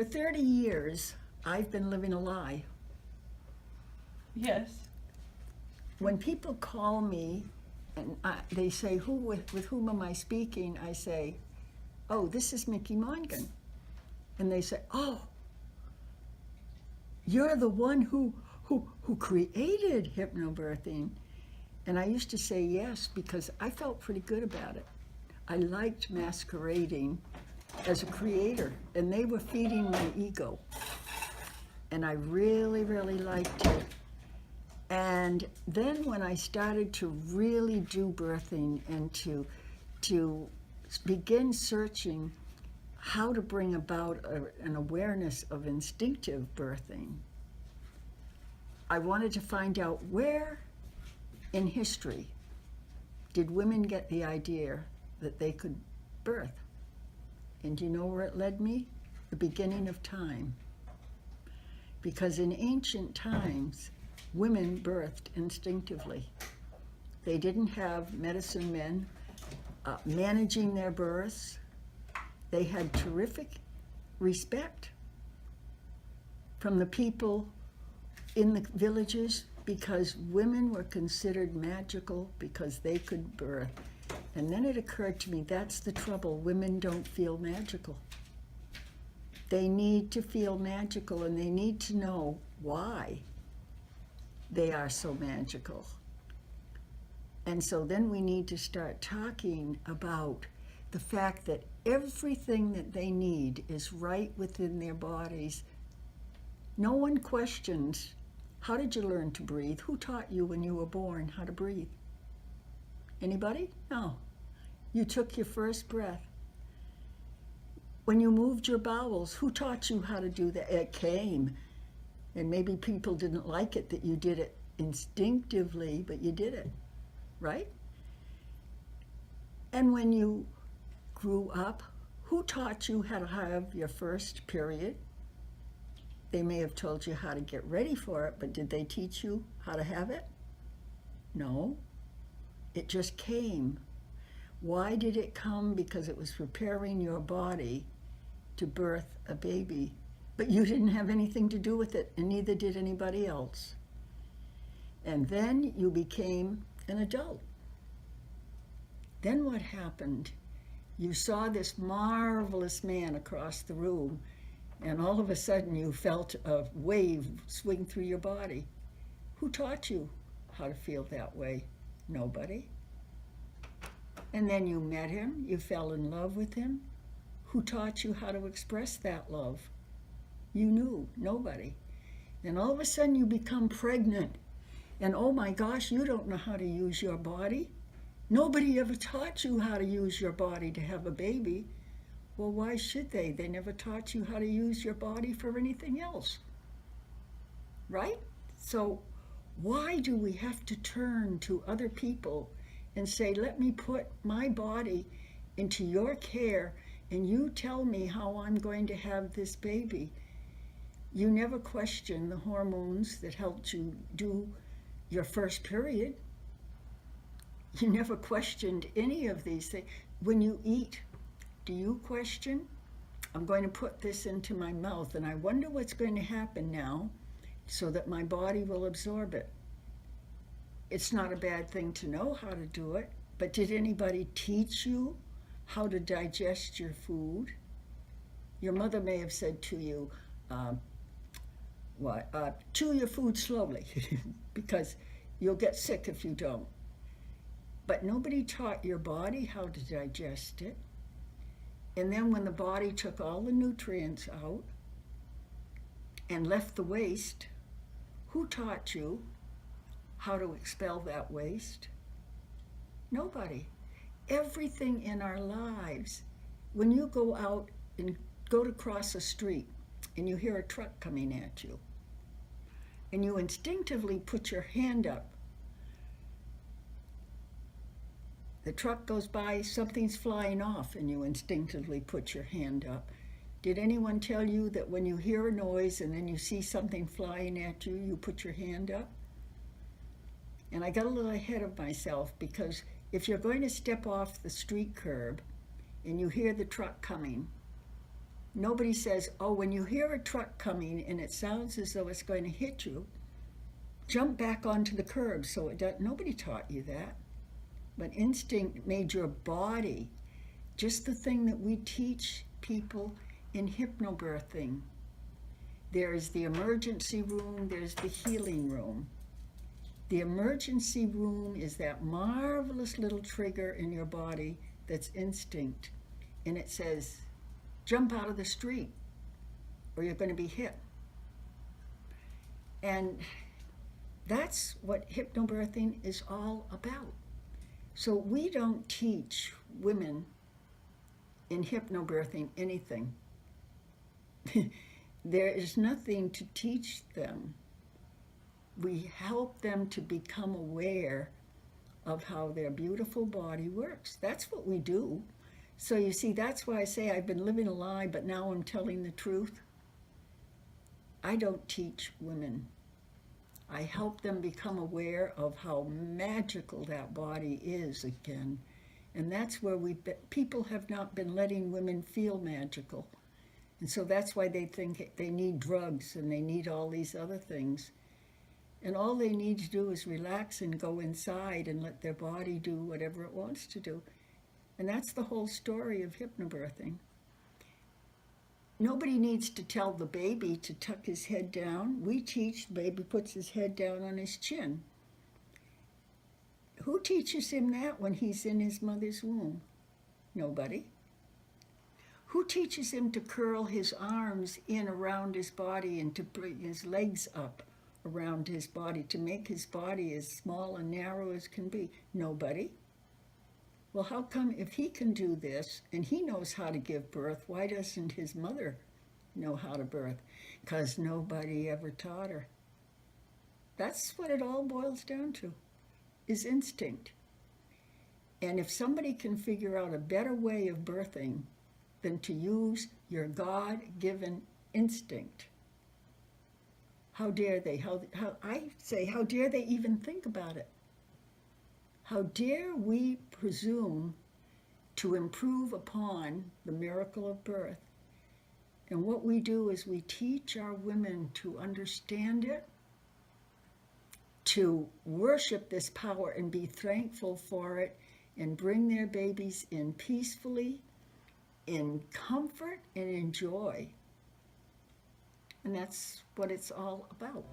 30 years, I've been living a lie. Yes. When people call me and they say, with whom am I speaking? I say, oh, this is Mickey Mongan. And they say, oh, you're the one who created HypnoBirthing. And I used to say yes because I felt pretty good about it. I liked masquerading as a creator, and they were feeding my ego. And I really, really liked it. And then when I started to really do birthing and to begin searching how to bring about an awareness of instinctive birthing, I wanted to find out where in history did women get the idea that they could birth. And do you know where it led me? The beginning of time. Because in ancient times, women birthed instinctively. They didn't have medicine men managing their births. They had terrific respect from the people in the villages because women were considered magical because they could birth. And then it occurred to me, that's the trouble. Women don't feel magical. They need to feel magical, and they need to know why they are so magical. And so then we need to start talking about the fact that everything that they need is right within their bodies. No one questions, how did you learn to breathe? Who taught you when you were born how to breathe? Anybody? No. You took your first breath. When you moved your bowels, who taught you how to do that? It came. And maybe people didn't like it that you did it instinctively, but you did it, right? And when you grew up, who taught you how to have your first period? They may have told you how to get ready for it, but did they teach you how to have it? No. It just came. Why did it come? Because it was preparing your body to birth a baby, but you didn't have anything to do with it, and neither did anybody else. And then you became an adult. Then what happened? You saw this marvelous man across the room, and all of a sudden you felt a wave swing through your body. Who taught you how to feel that way? Nobody. And then you met him, you fell in love with him. Who taught you how to express that love? You knew, nobody. And all of a sudden you become pregnant. And oh my gosh, you don't know how to use your body. Nobody ever taught you how to use your body to have a baby. Well, why should they? They never taught you how to use your body for anything else. Right? So why do we have to turn to other people and say, let me put my body into your care and you tell me how I'm going to have this baby? You never question the hormones that helped you do your first period. You never questioned any of these things. When you eat, do you question? I'm going to put this into my mouth and I wonder what's going to happen now so that my body will absorb it. It's not a bad thing to know how to do it, but did anybody teach you how to digest your food? Your mother may have said to you, chew your food slowly because you'll get sick if you don't. But nobody taught your body how to digest it. And then when the body took all the nutrients out and left the waste, who taught you how to expel that waste? Nobody. Everything in our lives, when you go out and go to cross a street and you hear a truck coming at you, and you instinctively put your hand up, the truck goes by, something's flying off, and you instinctively put your hand up. Did anyone tell you that when you hear a noise and then you see something flying at you, you put your hand up? And I got a little ahead of myself because if you're going to step off the street curb and you hear the truck coming, Nobody says, oh, when you hear a truck coming and it sounds as though it's going to hit you, jump back onto the curb. So it does, nobody taught you that. But instinct made your body just the thing that we teach people in hypnobirthing. There's the emergency room, there's the healing room. The emergency room is that marvelous little trigger in your body that's instinct. And it says, jump out of the street or you're going to be hit. And that's what hypnobirthing is all about. So we don't teach women in hypnobirthing anything. There is nothing to teach them. We help them to become aware of how their beautiful body works. That's what we do. So you see, that's why I say I've been living a lie, but now I'm telling the truth. I don't teach women. I help them become aware of how magical that body is again. And that's where people have not been letting women feel magical. And so that's why they think they need drugs and they need all these other things. And all they need to do is relax and go inside and let their body do whatever it wants to do. And that's the whole story of hypnobirthing. Nobody needs to tell the baby to tuck his head down. We teach the baby puts his head down on his chin. Who teaches him that when he's in his mother's womb? Nobody. Who teaches him to curl his arms in around his body and to bring his legs up around his body, to make his body as small and narrow as can be? Nobody. Well, how come if he can do this and he knows how to give birth, why doesn't his mother know how to birth? Because nobody ever taught her. That's what it all boils down to, is instinct. And if somebody can figure out a better way of birthing than to use your God-given instinct, how dare they? I say, how dare they even think about it? How dare we presume to improve upon the miracle of birth? And what we do is we teach our women to understand it, to worship this power and be thankful for it, and bring their babies in peacefully, in comfort, and in joy. And that's what it's all about.